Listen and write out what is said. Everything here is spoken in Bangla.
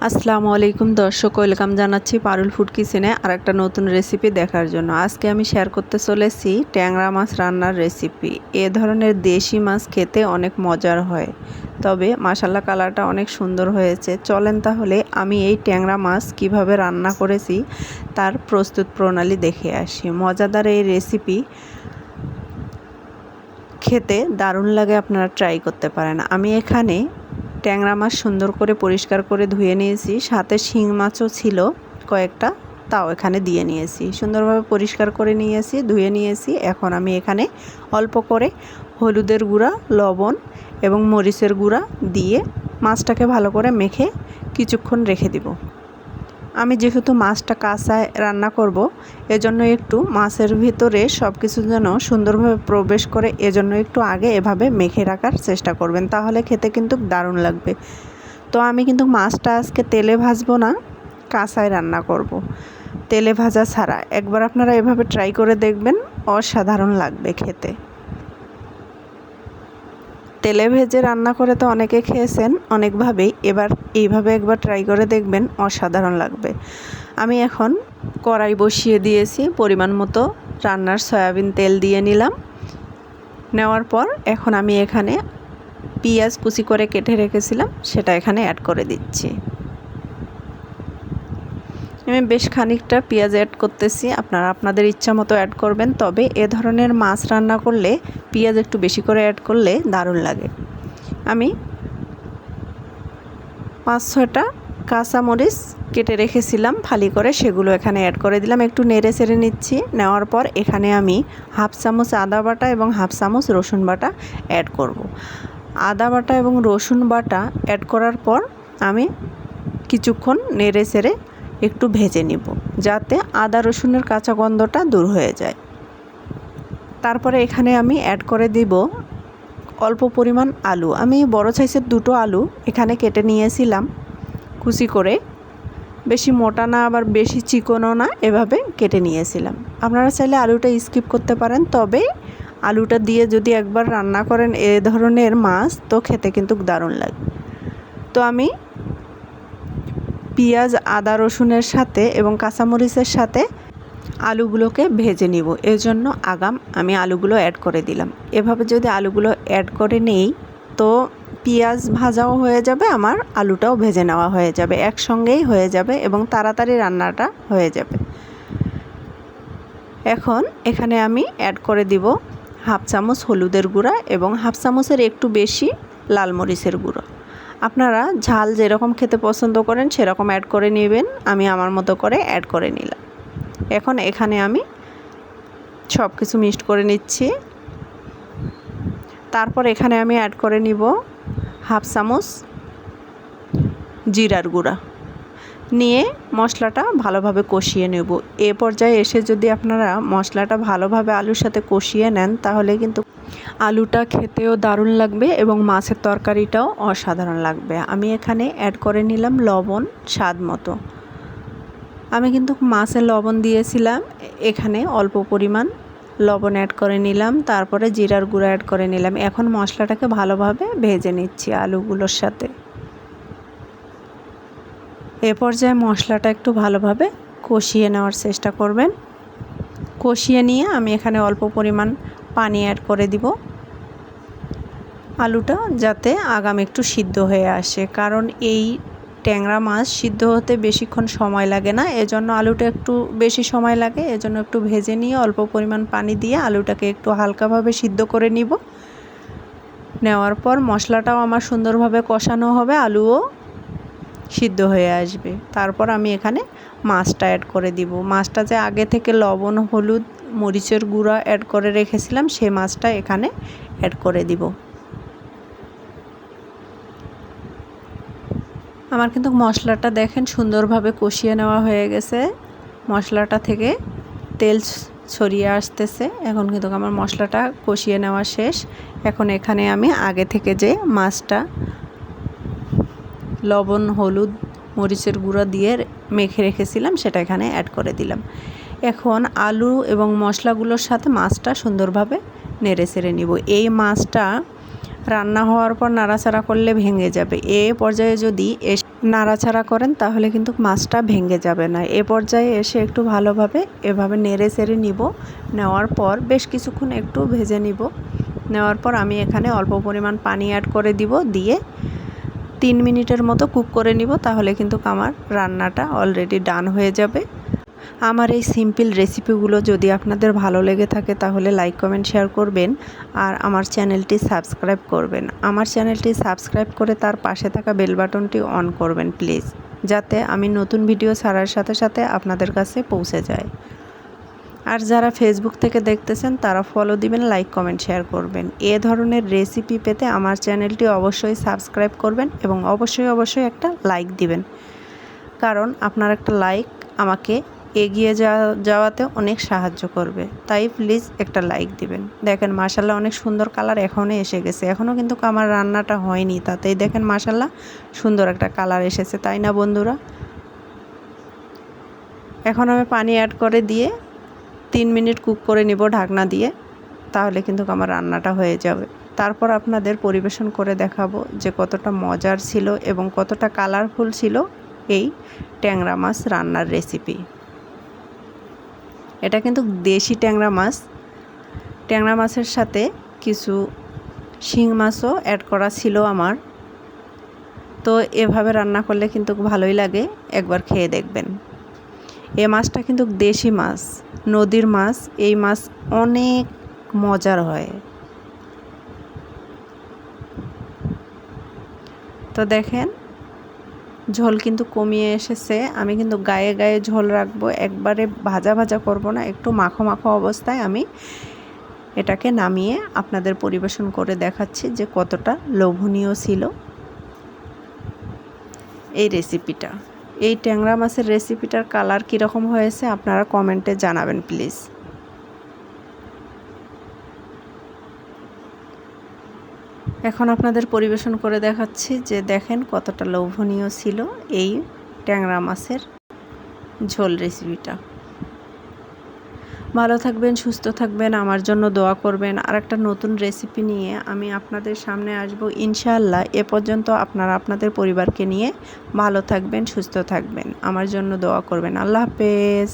আসসালামু আলাইকুম দর্শক, ওয়েলকাম জানাচ্ছি পারুল ফুড কিচেনে আর একটা নতুন রেসিপি দেখার জন্য। আজকে আমি শেয়ার করতে চলেছি ট্যাংরা মাছ রান্নার রেসিপি। এ ধরনের দেশি মাছ খেতে অনেক মজার হয়, তবে মাশাআল্লাহ কালারটা অনেক সুন্দর হয়েছে। চলেন তাহলে আমি এই ট্যাংরা মাছ কিভাবে রান্না করেছি তার প্রস্তুত প্রণালী দেখে আসি। মজাদার এই রেসিপি খেতে দারুণ লাগে, আপনারা ট্রাই করতে পারেন। আমি এখানে ট্যাংরা মাছ সুন্দর করে পরিষ্কার করে ধুয়ে নিয়েছি, সাথে শিং মাছও ছিল কয়েকটা, তাও এখানে দিয়ে নিয়েছি। সুন্দরভাবে পরিষ্কার করে নিয়েছি, ধুয়ে নিয়েছি। এখন আমি এখানে অল্প করে হলুদের গুঁড়া, লবণ এবং মরিচের গুঁড়া দিয়ে মাছটাকে ভালো করে মেখে কিছুক্ষণ রেখে দিব। আমি যেহেতু মাছটা কাঁচায় রান্না করব, এজন্য একটু মাছের ভিতরে সব কিছু যেন সুন্দরভাবে প্রবেশ করে, এজন্য একটু আগে এভাবে মেখে রাখার চেষ্টা করবেন, তাহলে খেতে কিন্তু দারুণ লাগবে। তো আমি কিন্তু মাছটা আজকে তেলে ভাজবো না, কাঁচায় রান্না করব, তেলে ভাজা ছাড়া। একবার আপনারা এভাবে ট্রাই করে দেখবেন, অসাধারণ লাগবে খেতে। তেলে ভেজে রান্না করে তো অনেকে খেয়েছেন অনেকভাবেই, এবার এইভাবে একবার ট্রাই করে দেখবেন, অসাধারণ লাগবে। আমি এখন কড়াই বসিয়ে দিয়েছি, পরিমাণ মতো রান্নার সয়াবিন তেল দিয়ে নিলাম। নেওয়ার পর এখন আমি এখানে পেঁয়াজ কুচি করে কেটে রেখেছিলাম, সেটা এখানে অ্যাড করে দিচ্ছি। আমি বেশ খানিকটা পেঁয়াজ অ্যাড করতেছি, আপনারা আপনাদের ইচ্ছা মতো অ্যাড করবেন, তবে এ ধরনের মাছ রান্না করলে পেঁয়াজ একটু বেশি করে অ্যাড করলে দারুণ লাগে। আমি 5-6টা কাঁচামরিচ কেটে রেখেছিলাম ফালি করে, সেগুলো এখানে অ্যাড করে দিলাম। একটু নেড়ে চেড়ে নিচ্ছি। নেওয়ার পর এখানে আমি হাফ চামচ আদা বাটা এবং হাফ চামচ রসুন বাটা অ্যাড করব। আদা বাটা এবং রসুন বাটা অ্যাড করার পর আমি কিছুক্ষণ নেড়ে চেড়ে একটু ভেজে নিব, যাতে আদা রসুনের কাঁচা গন্ধটা দূর হয়ে যায়। তারপরে এখানে আমি অ্যাড করে দিব অল্প পরিমাণ আলু। আমি বড় সাইজের 2টো আলু এখানে কেটে নিয়েছিলাম কুচি করে, বেশি মোটা না আবার বেশি চিকনও না, এভাবে কেটে নিয়েছিলাম। আপনারা চাইলে আলুটা স্কিপ করতে পারেন, তবে আলুটা দিয়ে যদি একবার রান্না করেন এ ধরনের মাছ, তো খেতে কিন্তু দারুণ লাগে। তো আমি পেঁয়াজ, আদা রসুনের সাথে এবং কাঁচামরিচের সাথে আলুগুলোকে ভেজে নিব, এজন্য আগাম আমি আলুগুলো অ্যাড করে দিলাম। এভাবে যদি আলুগুলো অ্যাড করে নেই, তো পেঁয়াজ ভাজাও হয়ে যাবে, আমার আলুটাও ভেজে নেওয়া হয়ে যাবে, একসঙ্গেই হয়ে যাবে এবং তাড়াতাড়ি রান্নাটা হয়ে যাবে। এখন এখানে আমি অ্যাড করে দিব হাফ চামচ হলুদের গুঁড়া এবং হাফ চামচের একটু বেশি লাল মরিচের গুঁড়ো। আপনারা ঝাল যেরকম খেতে পছন্দ করেন সেরকম অ্যাড করে নেবেন, আমি আমার মতো করে অ্যাড করে নিলাম। এখন এখানে আমি সব কিছু মিক্সড করে নিচ্ছি। তারপর এখানে আমি অ্যাড করে নিব হাফ চামচ জিরার গুঁড়া, নিয়ে মশলাটা ভালোভাবে কষিয়ে নেব। এ পর্যায়ে এসে যদি আপনারা মশলাটা ভালোভাবে আলুর সাথে কষিয়ে নেন, তাহলে কিন্তু আলুটা খেতেও দারুণ লাগবে এবং মাছের তরকারিটাও অসাধারণ লাগবে। আমি এখানে অ্যাড করে নিলাম লবণ স্বাদ মতো। আমি কিন্তু মাছে লবণ দিয়েছিলাম, এখানে অল্প পরিমাণ লবণ অ্যাড করে নিলাম। তারপরে জিরার গুঁড়া অ্যাড করে নিলাম। এখন মশলাটাকে ভালোভাবে ভেজে নিচ্ছি আলুগুলোর সাথে। এ পর্যায়ে মশলাটা একটু ভালোভাবে কষিয়ে নেওয়ার চেষ্টা করবেন। কষিয়ে নিয়ে আমি এখানে অল্প পরিমাণ পানি অ্যাড করে দিব, আলুটা যাতে আগাম একটু সিদ্ধ হয়ে আসে, কারণ এই ট্যাংরা মাছ সিদ্ধ হতে বেশিক্ষণ সময় লাগে না, এজন্য আলুটা একটু বেশি সময় লাগে। এজন্য একটু ভেজে নিয়ে অল্প পরিমাণ পানি দিয়ে আলুটাকে একটু হালকাভাবে সিদ্ধ করে নিব। নেওয়ার পর মশলাটাও আমার সুন্দরভাবে কষানো হবে, আলুও সিদ্ধ হয়ে আসবে। তারপর আমি এখানে মাছটা অ্যাড করে দিব। মাছটা যে আগে থেকে লবণ, হলুদ, মরিচের গুঁড়া অ্যাড করে রেখেছিলাম, সেই মাছটা এখানে অ্যাড করে দিব। আমার কিন্তু মশলাটা দেখেন সুন্দরভাবে কষিয়ে নেওয়া হয়ে গেছে, মশলাটা থেকে তেল ছড়িয়ে আসতেছে। এখন কিন্তু আমার মশলাটা কষিয়ে নেওয়া শেষ। এখন এখানে আমি আগে থেকে যে মাছটা লবণ, হলুদ, মরিচের গুঁড়া দিয়ে মেখে রেখেছিলাম, সেটা এখানে অ্যাড করে দিলাম। এখন আলু এবং মশলাগুলোর সাথে মাছটা সুন্দরভাবে নেড়ে চেড়ে নিব। এই মাছটা রান্না হওয়ার পর নাড়াচাড়া করলে ভেঙে যাবে। এ পর্যায়ে যদি নাড়াচাড়া করেন তাহলে কিন্তু মাছটা ভেঙে যাবে না। এ পর্যায়ে এসে একটু ভালোভাবে এভাবে নেড়ে চেড়ে নিব। নেওয়ার পর বেশ কিছুক্ষণ একটু ভেজে নিব। নেওয়ার পর আমি এখানে অল্প পরিমাণ পানি অ্যাড করে দিব, দিয়ে 3 মিনিটের মতো কুক করে নিব। তাহলে কিন্তু আমার রান্নাটা অলরেডি ডান হয়ে যাবে। আমার এই সিম্পল রেসিপিগুলো যদি আপনাদের ভালো লেগে থাকে তাহলে লাইক কমেন্ট শেয়ার করবেন আর আমার চ্যানেলটি সাবস্ক্রাইব করবেন। আমার চ্যানেলটি সাবস্ক্রাইব করে তার পাশে থাকা বেল বাটনটি অন করবেন প্লিজ, যাতে আমি নতুন ভিডিও ছাড়ার সাথে সাথে আপনাদের কাছে পৌঁছে যায়। আর যারা ফেসবুক থেকে দেখতেছেন তারা ফলো দিবেন, লাইক কমেন্ট শেয়ার করবেন। এ ধরনের রেসিপি পেতে আমার চ্যানেলটি অবশ্যই সাবস্ক্রাইব করবেন এবং অবশ্যই একটা লাইক দিবেন, কারণ আপনার একটা লাইক আমাকে এগিয়ে যাওয়াতে অনেক সাহায্য করবে। তাই প্লিজ একটা লাইক দিবেন। দেখেন মাশাল্লাহ অনেক সুন্দর কালার এখনই এসে গেছে। এখনও কিন্তু আমার রান্নাটা হয়নি, তাতেই দেখেন মাশাল্লাহ সুন্দর একটা কালার এসেছে, তাই না বন্ধুরা? এখন আমি পানি অ্যাড করে দিয়ে 3 মিনিট কুক করে নিব ঢাকনা দিয়ে। তাহলে কিন্তু আমার রান্নাটা হয়ে যাবে। তারপর আপনাদের পরিবেশন করে দেখাবো যে কতটা মজার ছিল এবং কতটা কালারফুল ছিল এই ট্যাংরা মাছ রান্নার রেসিপি। এটা কিন্তু দেশি ট্যাংরা মাছ। ট্যাংরা মাছের সাথে কিছু শিং মাছও অ্যাড করা ছিল আমার। তো এভাবে রান্না করলে কিন্তু ভালোই লাগে, একবার খেয়ে দেখবেন। এই মাছটা কিন্তু দেশি মাছ, নদীর মাছ। এই মাছ অনেক মজার হয়। তো দেখেন ঝোল কিন্তু কমিয়ে এসেছে। আমি কিন্তু গায়ে গায়ে ঝোল রাখবো, একবারে ভাজা ভাজা করব না। একটু মাখো মাখো অবস্থায় আমি এটাকে নামিয়ে আপনাদের পরিবেশন করে দেখাচ্ছি যে কতটা লোভনীয় ছিল এই রেসিপিটা। এই ট্যাংরা মাছের রেসিপিটার কালার কীরকম হয়েছে আপনারা কমেন্টে জানাবেন প্লিজ। এখন আপনাদের পরিবেশন করে দেখাচ্ছি যে দেখেন কতটা লোভনীয় ছিল এই ট্যাংরা মাছের ঝোল রেসিপিটা। ভালো থাকবেন, সুস্থ থাকবেন, আমার জন্য দোয়া করবেন। আর একটা নতুন রেসিপি নিয়ে আমি আপনাদের সামনে আসব ইনশাআল্লাহ। এ পর্যন্ত আপনারা আপনাদের পরিবারকে নিয়ে ভালো থাকবেন, সুস্থ থাকবেন, আমার জন্য দোয়া করবেন। আল্লাহ হাফেজ।